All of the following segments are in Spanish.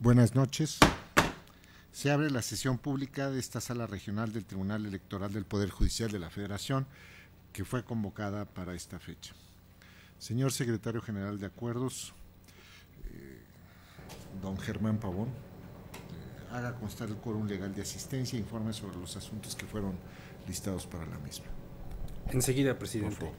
Buenas noches. Se abre la sesión pública de esta sala regional del Tribunal Electoral del Poder Judicial de la Federación, que fue convocada para esta fecha. Señor Secretario General de Acuerdos, don Germán Pavón, haga constar el quórum legal de asistencia e informe sobre los asuntos que fueron listados para la misma. Enseguida, presidente.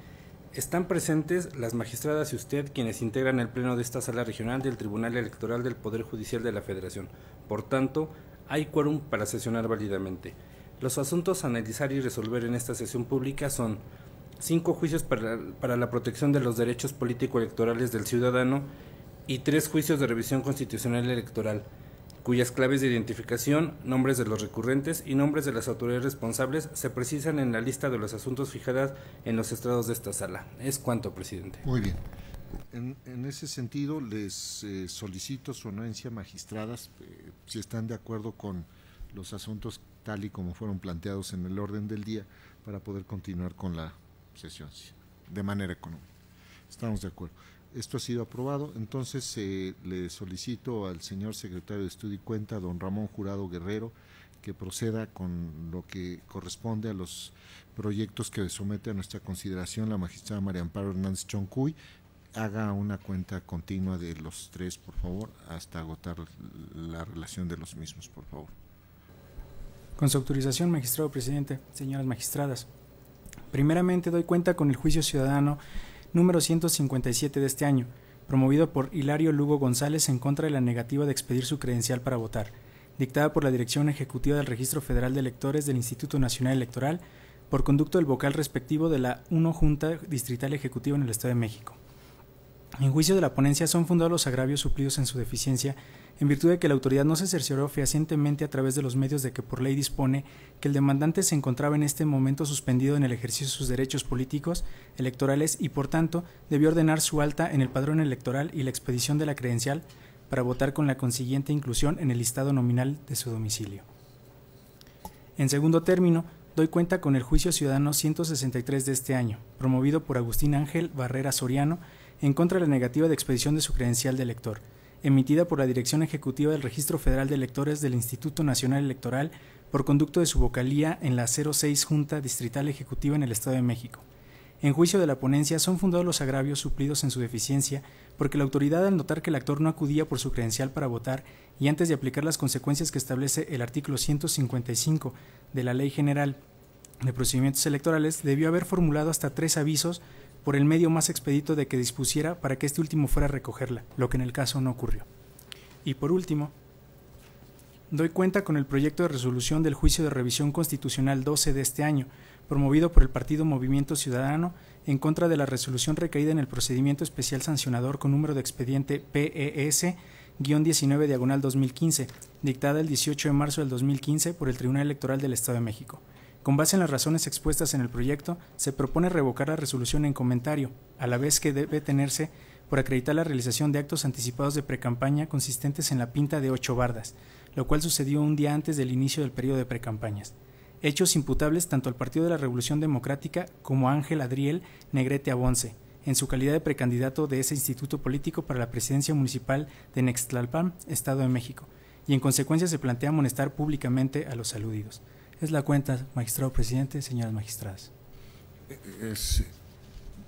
Están presentes las magistradas y usted, quienes integran el pleno de esta sala regional del Tribunal Electoral del Poder Judicial de la Federación. Por tanto, hay quórum para sesionar válidamente. Los asuntos a analizar y resolver en esta sesión pública son 5 juicios para la protección de los derechos político-electorales del ciudadano y 3 juicios de revisión constitucional electoral, cuyas claves de identificación, nombres de los recurrentes y nombres de las autoridades responsables se precisan en la lista de los asuntos fijadas en los estrados de esta sala. Es cuanto, presidente. Muy bien. En ese sentido, les solicito su anuencia, magistradas, si están de acuerdo con los asuntos tal y como fueron planteados en el orden del día, para poder continuar con la sesión de manera económica. Estamos de acuerdo. Esto ha sido aprobado, entonces le solicito al señor secretario de Estudio y Cuenta, don Ramón Jurado Guerrero, que proceda con lo que corresponde a los proyectos que somete a nuestra consideración la magistrada María Amparo Hernández Choncuy. Haga una cuenta continua de los 3, por favor, hasta agotar la relación de los mismos, por favor. Con su autorización, magistrado presidente, señoras magistradas. Primeramente doy cuenta con el juicio ciudadano número 157 de este año, promovido por Hilario Lugo González en contra de la negativa de expedir su credencial para votar, dictada por la Dirección Ejecutiva del Registro Federal de Electores del Instituto Nacional Electoral, por conducto del vocal respectivo de la 1 Junta Distrital Ejecutiva en el Estado de México. En juicio de la ponencia son fundados los agravios suplidos en su deficiencia, en virtud de que la autoridad no se cercioró fehacientemente a través de los medios de que por ley dispone que el demandante se encontraba en este momento suspendido en el ejercicio de sus derechos políticos, electorales y por tanto debió ordenar su alta en el padrón electoral y la expedición de la credencial para votar con la consiguiente inclusión en el listado nominal de su domicilio. En segundo término, doy cuenta con el juicio ciudadano 163 de este año, promovido por Agustín Ángel Barrera Soriano, en contra de la negativa de expedición de su credencial de elector, emitida por la Dirección Ejecutiva del Registro Federal de Electores del Instituto Nacional Electoral por conducto de su vocalía en la 06 Junta Distrital Ejecutiva en el Estado de México. En juicio de la ponencia son fundados los agravios suplidos en su deficiencia porque la autoridad, al notar que el actor no acudía por su credencial para votar y antes de aplicar las consecuencias que establece el artículo 155 de la Ley General de Procedimientos Electorales, debió haber formulado hasta 3 avisos por el medio más expedito de que dispusiera para que este último fuera a recogerla, lo que en el caso no ocurrió. Y por último, doy cuenta con el proyecto de resolución del juicio de revisión constitucional 12 de este año, promovido por el Partido Movimiento Ciudadano en contra de la resolución recaída en el procedimiento especial sancionador con número de expediente PES-19/2015, dictada el 18 de marzo del 2015 por el Tribunal Electoral del Estado de México. Con base en las razones expuestas en el proyecto, se propone revocar la resolución en comentario, a la vez que debe tenerse por acreditar la realización de actos anticipados de precampaña consistentes en la pinta de 8 bardas, lo cual sucedió un día antes del inicio del periodo de precampañas. Hechos imputables tanto al Partido de la Revolución Democrática como a Ángel Adriel Negrete Abonce, en su calidad de precandidato de ese instituto político para la presidencia municipal de Nextlalpan, Estado de México, y en consecuencia se plantea amonestar públicamente a los aludidos. Es la cuenta, magistrado presidente, señoras magistradas.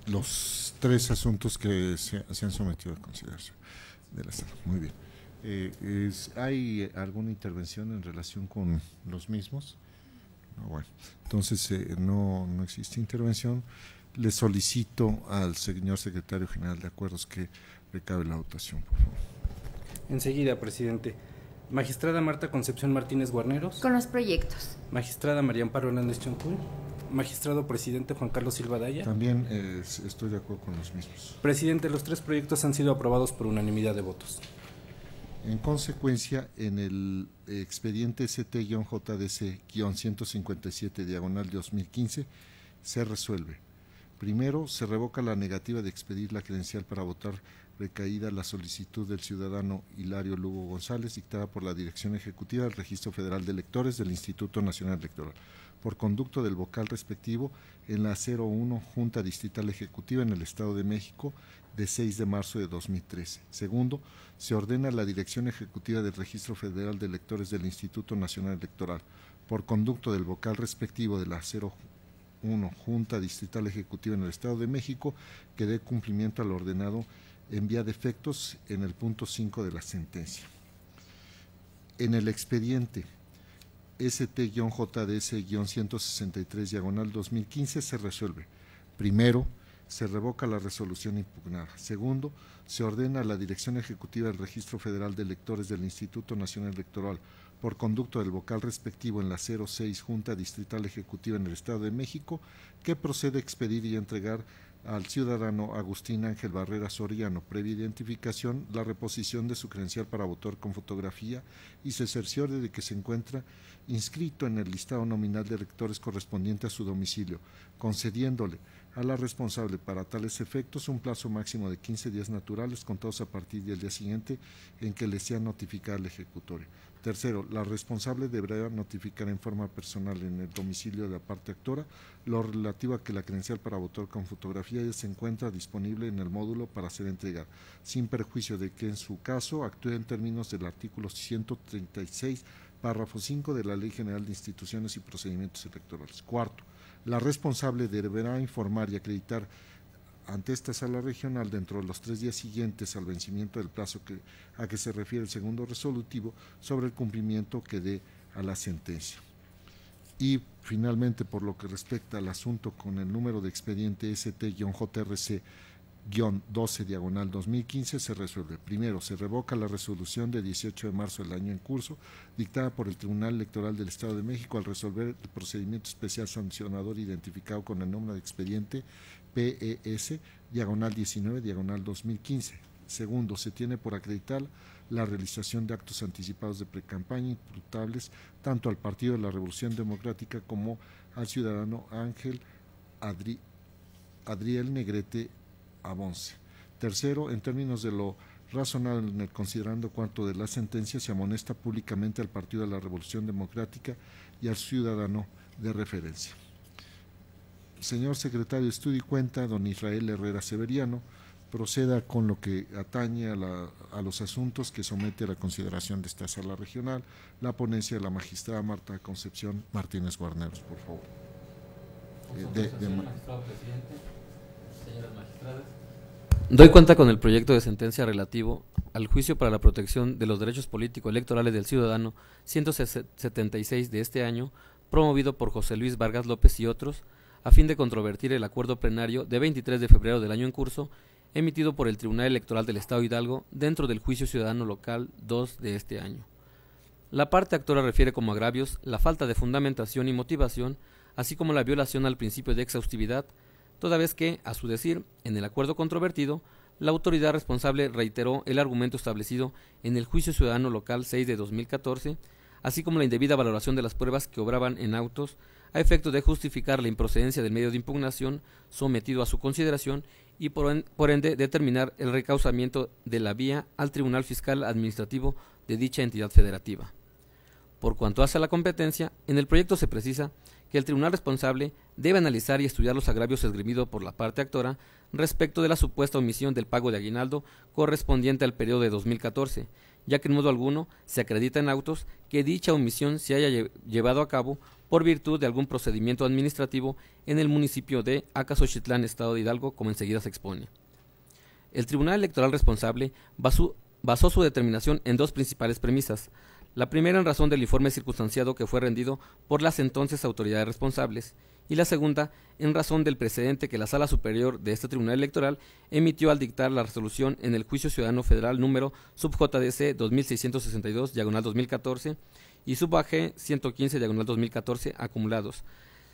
Los 3 asuntos que se han sometido a consideración de la sala. Muy bien. ¿Hay alguna intervención en relación con los mismos? No, bueno, entonces no existe intervención. Le solicito al señor secretario general de Acuerdos que recabe la votación, por favor. Enseguida, presidente. Magistrada Marta Concepción Martínez Guarneros. Con los proyectos. Magistrada María Amparo Hernández Choncuy. Magistrado presidente Juan Carlos Silva Daya. También estoy de acuerdo con los mismos. Presidente, los 3 proyectos han sido aprobados por unanimidad de votos. En consecuencia, en el expediente ST-JDC-157/2015 se resuelve. Primero, se revoca la negativa de expedir la credencial para votar recaída la solicitud del ciudadano Hilario Lugo González, dictada por la Dirección Ejecutiva del Registro Federal de Electores del Instituto Nacional Electoral, por conducto del vocal respectivo en la 01 Junta Distrital Ejecutiva en el Estado de México de 6 de marzo de 2013. Segundo, se ordena a la Dirección Ejecutiva del Registro Federal de Electores del Instituto Nacional Electoral, por conducto del vocal respectivo de la 01 Junta Distrital Ejecutiva en el Estado de México, que dé cumplimiento al ordenado en vía de efectos en el punto 5 de la sentencia. En el expediente ST-JDS-163/2015 se resuelve: primero, se revoca la resolución impugnada. Segundo, se ordena a la Dirección Ejecutiva del Registro Federal de Electores del Instituto Nacional Electoral, por conducto del vocal respectivo en la 06 Junta Distrital Ejecutiva en el Estado de México, que procede a expedir y entregar al ciudadano Agustín Ángel Barrera Soriano, previa identificación, la reposición de su credencial para votar con fotografía y se cerciore de que se encuentra inscrito en el listado nominal de electores correspondiente a su domicilio, concediéndole a la responsable para tales efectos un plazo máximo de 15 días naturales contados a partir del día siguiente en que le sea notificada la ejecutoria. Tercero, la responsable deberá notificar en forma personal en el domicilio de la parte actora lo relativo a que la credencial para votar con fotografía ya se encuentra disponible en el módulo para ser entregada, sin perjuicio de que en su caso actúe en términos del artículo 136, párrafo 5 de la Ley General de Instituciones y Procedimientos Electorales. Cuarto, la responsable deberá informar y acreditar ante esta sala regional dentro de los 3 días siguientes al vencimiento del plazo a que se refiere el segundo resolutivo sobre el cumplimiento que dé a la sentencia. Y finalmente, por lo que respecta al asunto con el número de expediente ST-JRC-12/2015, se resuelve: primero, se revoca la resolución de 18 de marzo del año en curso, dictada por el Tribunal Electoral del Estado de México al resolver el procedimiento especial sancionador identificado con el número de expediente PES-19/2015. Segundo, se tiene por acreditar la realización de actos anticipados de precampaña imputables tanto al Partido de la Revolución Democrática como al ciudadano Ángel Adriel Negrete Abonce. Tercero, en términos de lo razonable, considerando cuanto de la sentencia, se amonesta públicamente al Partido de la Revolución Democrática y al ciudadano de referencia. Señor secretario de Estudio y Cuenta, don Israel Herrera Severiano, proceda con lo que atañe a los asuntos que somete a la consideración de esta sala regional, la ponencia de la magistrada Marta Concepción Martínez Guarneros, por favor. Magistrado presidente, señoras magistradas. Doy cuenta con el proyecto de sentencia relativo al juicio para la protección de los derechos político-electorales del ciudadano 176 de este año, promovido por José Luis Vargas López y otros, a fin de controvertir el acuerdo plenario de 23 de febrero del año en curso, emitido por el Tribunal Electoral del Estado de Hidalgo dentro del Juicio Ciudadano Local 2 de este año. La parte actora refiere como agravios la falta de fundamentación y motivación, así como la violación al principio de exhaustividad, toda vez que, a su decir, en el acuerdo controvertido, la autoridad responsable reiteró el argumento establecido en el Juicio Ciudadano Local 6 de 2014, así como la indebida valoración de las pruebas que obraban en autos a efecto de justificar la improcedencia del medio de impugnación sometido a su consideración y por ende determinar el recausamiento de la vía al Tribunal Fiscal Administrativo de dicha entidad federativa. Por cuanto hace a la competencia, en el proyecto se precisa que el tribunal responsable debe analizar y estudiar los agravios esgrimidos por la parte actora respecto de la supuesta omisión del pago de aguinaldo correspondiente al periodo de 2014, ya que en modo alguno se acredita en autos que dicha omisión se haya llevado a cabo por virtud de algún procedimiento administrativo en el municipio de Acaxochitlán, Estado de Hidalgo, como enseguida se expone. El Tribunal Electoral responsable basó su determinación en 2 principales premisas. La primera en razón del informe circunstanciado que fue rendido por las entonces autoridades responsables, y la segunda en razón del precedente que la Sala Superior de este Tribunal Electoral emitió al dictar la resolución en el Juicio Ciudadano Federal número sub-JDC 2662/2014 y sub-AG 115/2014 acumulados,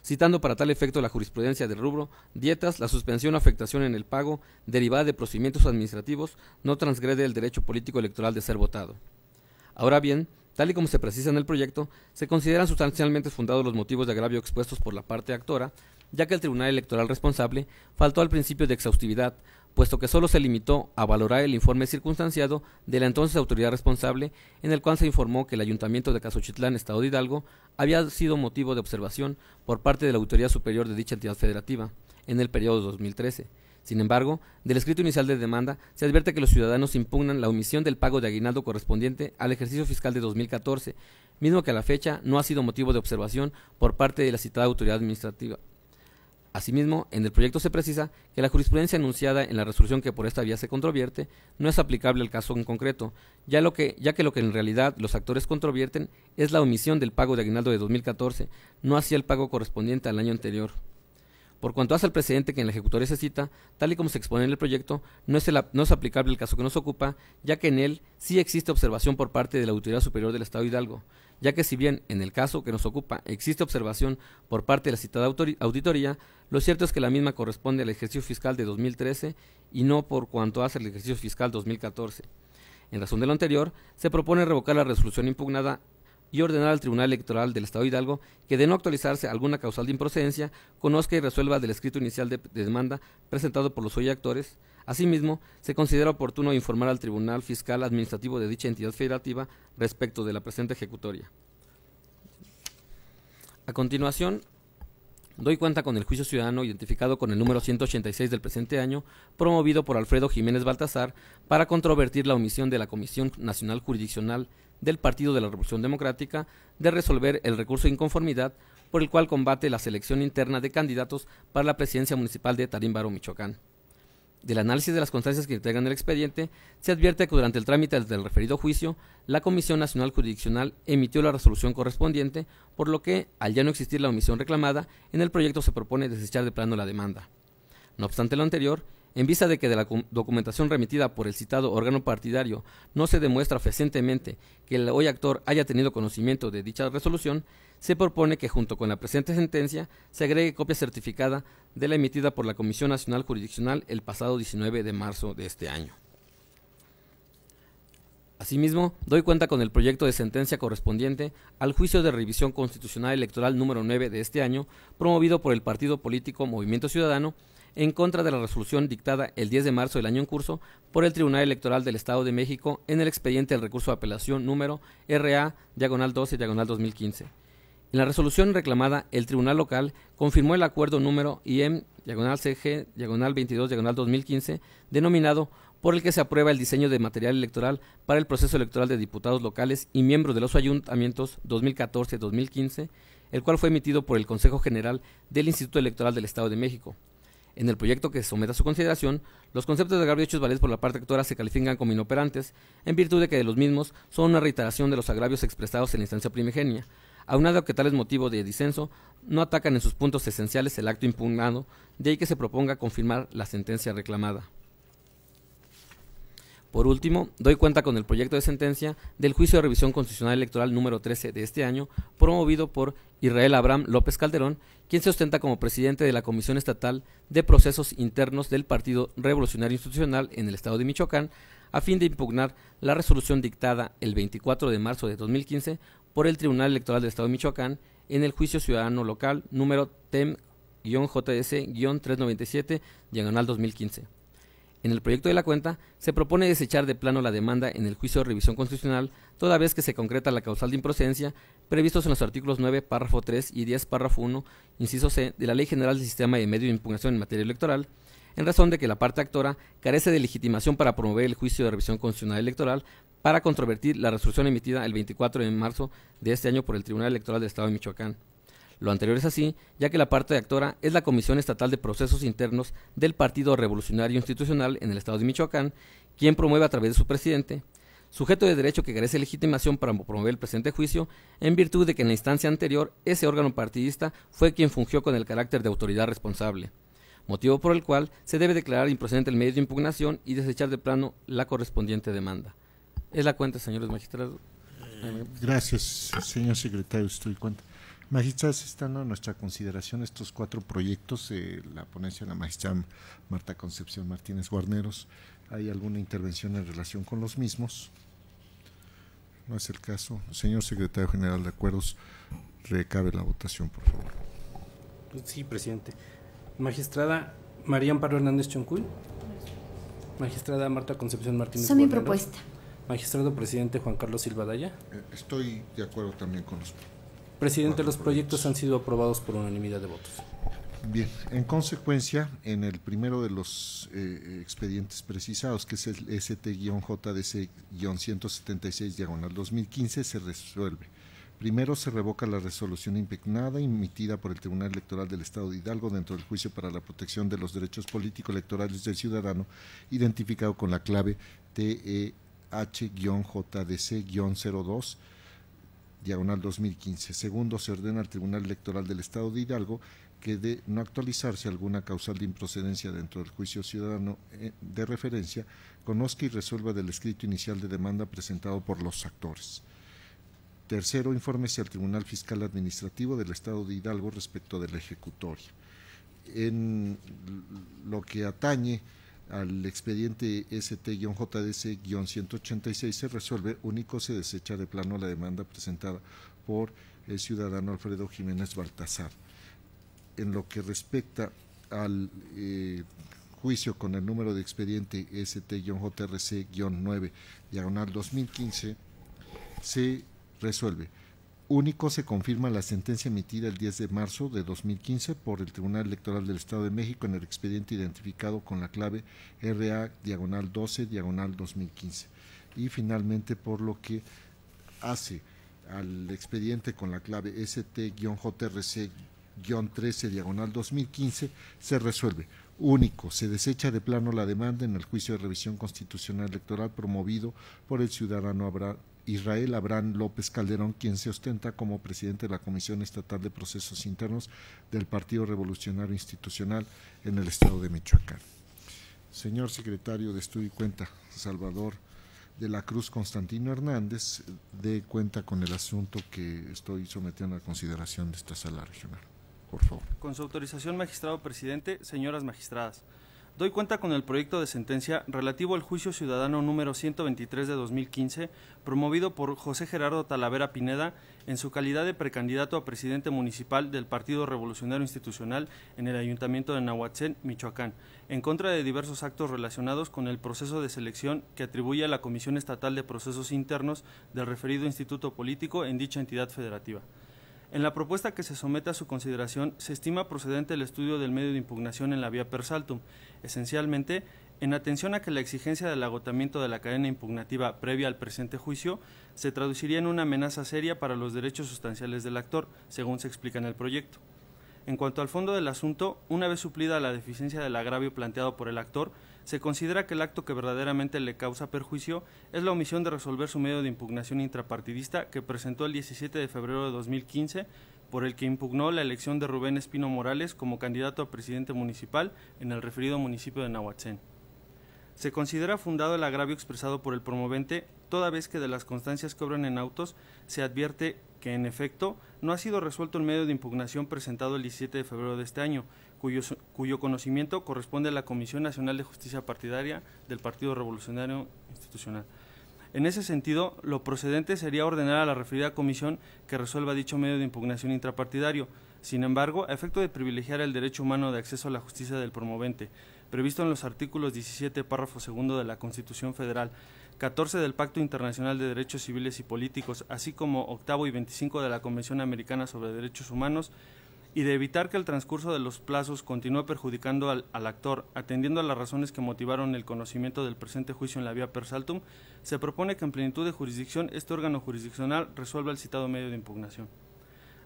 citando para tal efecto la jurisprudencia del rubro dietas, la suspensión o afectación en el pago derivada de procedimientos administrativos no transgrede el derecho político electoral de ser votado. Ahora bien, tal y como se precisa en el proyecto, se consideran sustancialmente fundados los motivos de agravio expuestos por la parte actora, ya que el Tribunal Electoral responsable faltó al principio de exhaustividad, puesto que solo se limitó a valorar el informe circunstanciado de la entonces autoridad responsable, en el cual se informó que el Ayuntamiento de Casochitlán, Estado de Hidalgo, había sido motivo de observación por parte de la Autoridad Superior de dicha entidad federativa en el periodo 2013. Sin embargo, del escrito inicial de demanda se advierte que los ciudadanos impugnan la omisión del pago de aguinaldo correspondiente al ejercicio fiscal de 2014, mismo que a la fecha no ha sido motivo de observación por parte de la citada autoridad administrativa. Asimismo, en el proyecto se precisa que la jurisprudencia anunciada en la resolución que por esta vía se controvierte no es aplicable al caso en concreto, ya que lo que en realidad los actores controvierten es la omisión del pago de aguinaldo de 2014, no así el pago correspondiente al año anterior. Por cuanto hace al precedente que en la ejecutoria se cita, tal y como se expone en el proyecto, no es aplicable el caso que nos ocupa, ya que en él sí existe observación por parte de la Autoridad Superior del Estado de Hidalgo, ya que si bien en el caso que nos ocupa existe observación por parte de la citada auditoría, lo cierto es que la misma corresponde al ejercicio fiscal de 2013 y no por cuanto hace el ejercicio fiscal 2014. En razón de lo anterior, se propone revocar la resolución impugnada y ordenar al Tribunal Electoral del Estado de Hidalgo que, de no actualizarse alguna causal de improcedencia, conozca y resuelva del escrito inicial de demanda presentado por los hoy actores. Asimismo, se considera oportuno informar al Tribunal Fiscal Administrativo de dicha entidad federativa respecto de la presente ejecutoria. A continuación, doy cuenta con el juicio ciudadano identificado con el número 186 del presente año, promovido por Alfredo Jiménez Baltasar para controvertir la omisión de la Comisión Nacional Jurisdiccional del Partido de la Revolución Democrática de resolver el recurso de inconformidad por el cual combate la selección interna de candidatos para la presidencia municipal de Tarímbaro, Michoacán. Del análisis de las constancias que integran el expediente, se advierte que durante el trámite del referido juicio, la Comisión Nacional Jurisdiccional emitió la resolución correspondiente, por lo que, al ya no existir la omisión reclamada, en el proyecto se propone desechar de plano la demanda. No obstante lo anterior, en vista de que de la documentación remitida por el citado órgano partidario no se demuestra fehacientemente que el hoy actor haya tenido conocimiento de dicha resolución, se propone que junto con la presente sentencia se agregue copia certificada de la emitida por la Comisión Nacional Jurisdiccional el pasado 19 de marzo de este año. Asimismo, doy cuenta con el proyecto de sentencia correspondiente al juicio de revisión constitucional electoral número 9 de este año, promovido por el partido político Movimiento Ciudadano, en contra de la resolución dictada el 10 de marzo del año en curso por el Tribunal Electoral del Estado de México en el expediente del recurso de apelación número RA-12-2015. En la resolución reclamada, el Tribunal Local confirmó el acuerdo número IM-CG-22-2015, denominado por el que se aprueba el diseño de material electoral para el proceso electoral de diputados locales y miembros de los ayuntamientos 2014-2015, el cual fue emitido por el Consejo General del Instituto Electoral del Estado de México. En el proyecto que se somete a su consideración, los conceptos de agravio hechos validos por la parte actora se califican como inoperantes, en virtud de que de los mismos son una reiteración de los agravios expresados en la instancia primigenia. Aunado a que tales motivos de disenso no atacan en sus puntos esenciales el acto impugnado, de ahí que se proponga confirmar la sentencia reclamada. Por último, doy cuenta con el proyecto de sentencia del juicio de revisión constitucional electoral número 13 de este año, promovido por Israel Abraham López Calderón, quien se ostenta como presidente de la Comisión Estatal de Procesos Internos del Partido Revolucionario Institucional en el Estado de Michoacán, a fin de impugnar la resolución dictada el 24 de marzo de 2015 por el Tribunal Electoral del Estado de Michoacán en el juicio ciudadano local número TEM-JS-397-2015. En el proyecto de la cuenta se propone desechar de plano la demanda en el juicio de revisión constitucional, toda vez que se concreta la causal de improcedencia previstos en los artículos 9, párrafo 3 y 10, párrafo 1, inciso C, de la Ley General del Sistema y Medio de Impugnación en materia electoral, en razón de que la parte actora carece de legitimación para promover el juicio de revisión constitucional electoral para controvertir la resolución emitida el 24 de marzo de este año por el Tribunal Electoral del Estado de Michoacán. Lo anterior es así, ya que la parte actora es la Comisión Estatal de Procesos Internos del Partido Revolucionario Institucional en el Estado de Michoacán, quien promueve a través de su presidente, sujeto de derecho que carece de legitimación para promover el presente juicio, en virtud de que en la instancia anterior ese órgano partidista fue quien fungió con el carácter de autoridad responsable, motivo por el cual se debe declarar improcedente el medio de impugnación y desechar de plano la correspondiente demanda. Es la cuenta, señores magistrados. Gracias, señor secretario, estoy cuenta. Magistrados, están a nuestra consideración estos 4 proyectos, la ponencia de la magistrada Marta Concepción Martínez Guarneros. ¿Hay alguna intervención en relación con los mismos? No es el caso. Señor secretario general de Acuerdos, recabe la votación, por favor. Sí, presidente. Magistrada María Amparo Hernández Choncuy. Magistrada Marta Concepción Martínez. Esa es mi propuesta. Magistrado presidente Juan Carlos Silva Daya. Estoy de acuerdo también con los... Presidente, los proyectos han sido aprobados por unanimidad de votos. Bien, en consecuencia, en el primero de los expedientes precisados, que es el ST-JDC-176/2015, se resuelve. Primero, se revoca la resolución impugnada emitida por el Tribunal Electoral del Estado de Hidalgo dentro del juicio para la protección de los derechos político-electorales del ciudadano, identificado con la clave TEH-JDC-02/2015. Segundo, se ordena al Tribunal Electoral del Estado de Hidalgo que de no actualizarse alguna causal de improcedencia dentro del juicio ciudadano de referencia, conozca y resuelva del escrito inicial de demanda presentado por los actores. Tercero, infórmese al Tribunal Fiscal Administrativo del Estado de Hidalgo respecto de la ejecutoria. En lo que atañe al expediente ST-JDC-186 se resuelve, único se desecha de plano la demanda presentada por el ciudadano Alfredo Jiménez Baltasar. En lo que respecta al juicio con el número de expediente ST-JRC-9/2015, se resuelve. Único se confirma la sentencia emitida el 10 de marzo de 2015 por el Tribunal Electoral del Estado de México en el expediente identificado con la clave RA-12/2015. Y finalmente, por lo que hace al expediente con la clave ST-JRC-13/2015, se resuelve. Único, se desecha de plano la demanda en el juicio de revisión constitucional electoral promovido por el ciudadano Israel Abraham López Calderón, quien se ostenta como presidente de la Comisión Estatal de Procesos Internos del Partido Revolucionario Institucional en el estado de Michoacán. Señor secretario de Estudio y Cuenta, Salvador de la Cruz Constantino Hernández, dé cuenta con el asunto que estoy sometiendo a consideración de esta sala regional. Por favor. Con su autorización, magistrado presidente, señoras magistradas, doy cuenta con el proyecto de sentencia relativo al juicio ciudadano número 123 de 2015, promovido por José Gerardo Talavera Pineda en su calidad de precandidato a presidente municipal del Partido Revolucionario Institucional en el Ayuntamiento de Nahuatzén, Michoacán, en contra de diversos actos relacionados con el proceso de selección que atribuye a la Comisión Estatal de Procesos Internos del referido instituto político en dicha entidad federativa. En la propuesta que se somete a su consideración, se estima procedente el estudio del medio de impugnación en la vía per saltum, esencialmente en atención a que la exigencia del agotamiento de la cadena impugnativa previa al presente juicio se traduciría en una amenaza seria para los derechos sustanciales del actor, según se explica en el proyecto. En cuanto al fondo del asunto, una vez suplida la deficiencia del agravio planteado por el actor, se considera que el acto que verdaderamente le causa perjuicio es la omisión de resolver su medio de impugnación intrapartidista que presentó el 17 de febrero de 2015, por el que impugnó la elección de Rubén Espino Morales como candidato a presidente municipal en el referido municipio de Nahuatzén. Se considera fundado el agravio expresado por el promovente, toda vez que de las constancias que obran en autos se advierte que, en efecto, no ha sido resuelto el medio de impugnación presentado el 17 de febrero de este año, cuyo conocimiento corresponde a la Comisión Nacional de Justicia Partidaria del Partido Revolucionario Institucional. En ese sentido, lo procedente sería ordenar a la referida comisión que resuelva dicho medio de impugnación intrapartidario. Sin embargo, a efecto de privilegiar el derecho humano de acceso a la justicia del promovente, previsto en los artículos 17, párrafo segundo de la Constitución Federal, 14 del Pacto Internacional de Derechos Civiles y Políticos, así como octavo y 25 de la Convención Americana sobre Derechos Humanos, y de evitar que el transcurso de los plazos continúe perjudicando al actor, atendiendo a las razones que motivaron el conocimiento del presente juicio en la vía per saltum, se propone que en plenitud de jurisdicción este órgano jurisdiccional resuelva el citado medio de impugnación.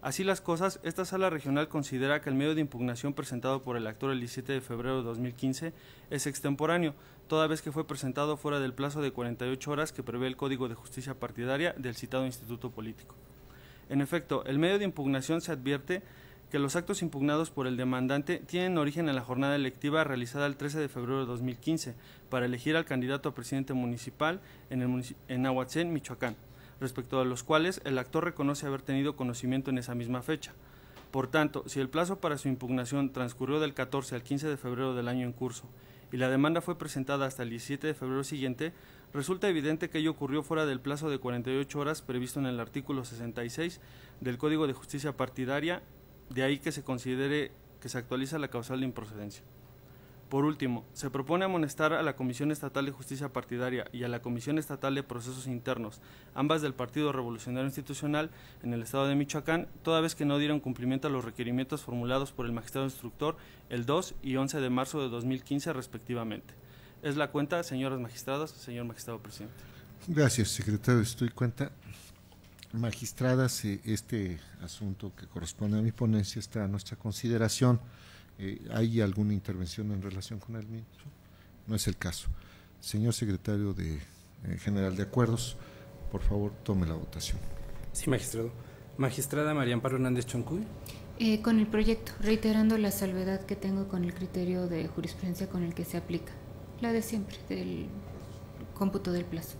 Así las cosas, esta sala regional considera que el medio de impugnación presentado por el actor el 17 de febrero de 2015 es extemporáneo, toda vez que fue presentado fuera del plazo de 48 horas que prevé el Código de Justicia Partidaria del citado instituto político. En efecto, el medio de impugnación se advierte que los actos impugnados por el demandante tienen origen en la jornada electiva realizada el 13 de febrero de 2015 para elegir al candidato a presidente municipal en Nahuatzén, Michoacán, respecto a los cuales el actor reconoce haber tenido conocimiento en esa misma fecha. Por tanto, si el plazo para su impugnación transcurrió del 14 al 15 de febrero del año en curso y la demanda fue presentada hasta el 17 de febrero siguiente, resulta evidente que ello ocurrió fuera del plazo de 48 horas previsto en el artículo 66 del Código de Justicia Partidaria, de ahí que se considere que se actualiza la causal de improcedencia. Por último, se propone amonestar a la Comisión Estatal de Justicia Partidaria y a la Comisión Estatal de Procesos Internos, ambas del Partido Revolucionario Institucional en el estado de Michoacán, toda vez que no dieron cumplimiento a los requerimientos formulados por el magistrado instructor el 2 y 11 de marzo de 2015 respectivamente. Es la cuenta, señoras magistradas, señor magistrado presidente. Gracias, secretario. Estoy cuenta. Magistradas, este asunto que corresponde a mi ponencia está a nuestra consideración. ¿Hay alguna intervención en relación con el mismo? No es el caso. Señor secretario general de Acuerdos, por favor, tome la votación. Sí, magistrado. Magistrada María Amparo Hernández Choncuy. Con el proyecto, reiterando la salvedad que tengo con el criterio de jurisprudencia con el que se aplica, la de siempre, del cómputo del plazo.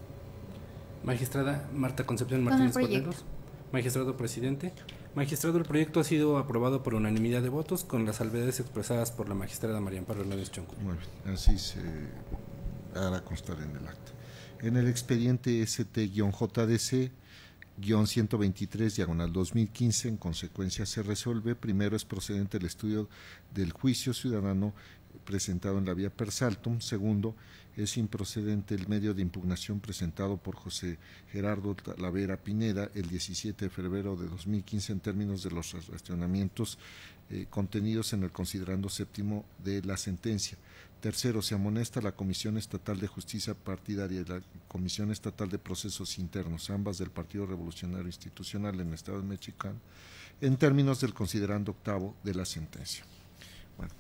Magistrada Marta Concepción Martínez Coteros. Magistrado presidente. Magistrado, el proyecto ha sido aprobado por unanimidad de votos con las salvedades expresadas por la magistrada María Amparo Hernández Choncuy. Muy bien, así se hará constar en el acta. En el expediente ST-JDC-123/2015, en consecuencia se resuelve: primero, es procedente el estudio del juicio ciudadano presentado en la vía per saltum. Segundo, es improcedente el medio de impugnación presentado por José Gerardo Talavera Pineda el 17 de febrero de 2015 en términos de los racionamientos contenidos en el considerando séptimo de la sentencia. Tercero, se amonesta a la Comisión Estatal de Justicia Partidaria y la Comisión Estatal de Procesos Internos, ambas del Partido Revolucionario Institucional en el Estado de Michoacán, en términos del considerando octavo de la sentencia. Bueno,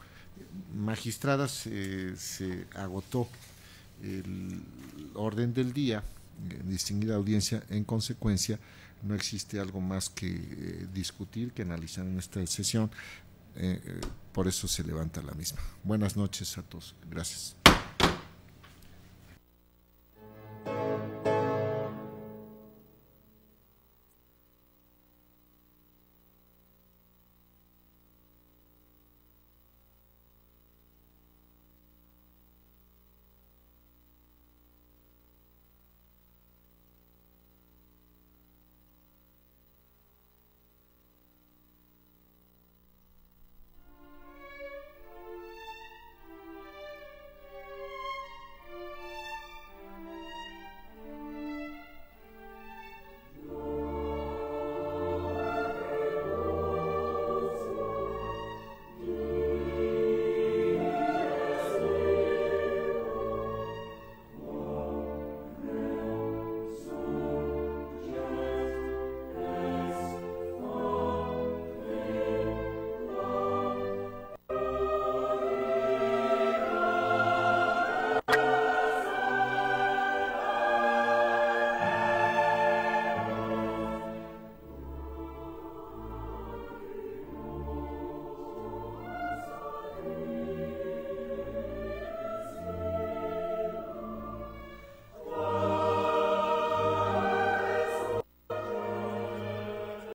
magistradas, se agotó el orden del día, distinguida audiencia. En consecuencia, no existe algo más que discutir, que analizar en esta sesión. Por eso se levanta la misma. Buenas noches a todos. Gracias.